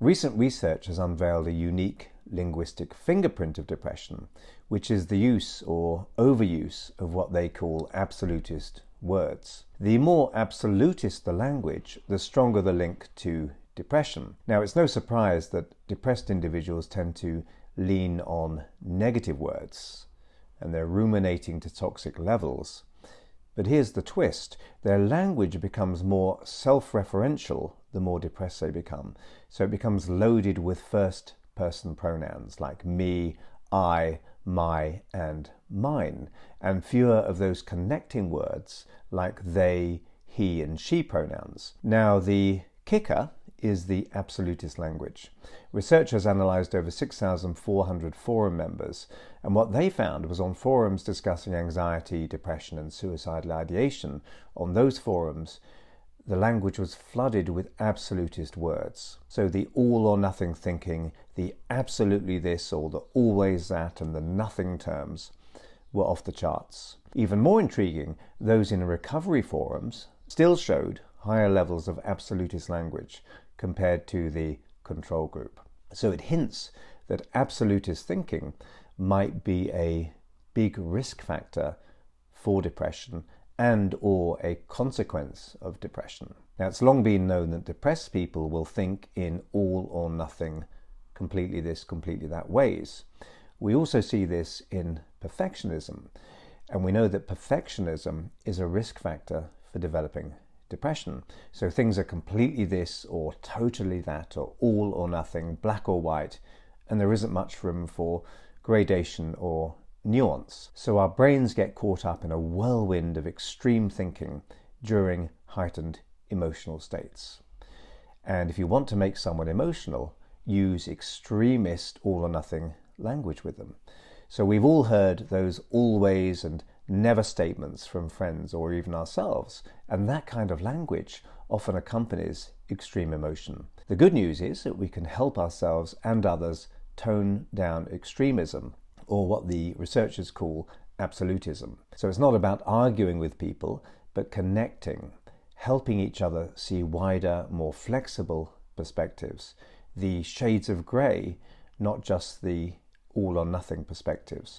Recent research has unveiled a unique linguistic fingerprint of depression, which is the use or overuse of what they call absolutist words. The more absolutist the language, the stronger the link to depression. Now, it's no surprise that depressed individuals tend to lean on negative words, and they're ruminating to toxic levels. But here's the twist. Their language becomes more self-referential the more depressed they become. So it becomes loaded with first-person pronouns like me, I, my, and mine, and fewer of those connecting words like they, he, and she pronouns. Now, the kicker is the absolutist language. Researchers analysed over 6,400 forum members, and what they found was on forums discussing anxiety, depression, and suicidal ideation, on those forums, the language was flooded with absolutist words. So the all or nothing thinking, the absolutely this or the always that, and the nothing terms were off the charts. Even more intriguing, those in recovery forums still showed higher levels of absolutist language compared to the control group. So it hints that absolutist thinking might be a big risk factor for depression and or a consequence of depression. Now, it's long been known that depressed people will think in all or nothing, completely this, completely that ways. We also see this in perfectionism, and we know that perfectionism is a risk factor for developing depression. So things are completely this or totally that or all or nothing, black or white, and there isn't much room for gradation or nuance. So our brains get caught up in a whirlwind of extreme thinking during heightened emotional states. And if you want to make someone emotional, use extremist all or nothing language with them. So we've all heard those always and never statements from friends or even ourselves, and that kind of language often accompanies extreme emotion. The good news is that we can help ourselves and others tone down extremism, or what the researchers call absolutism. So it's not about arguing with people, but connecting, helping each other see wider, more flexible perspectives, the shades of grey, not just the all or nothing perspectives.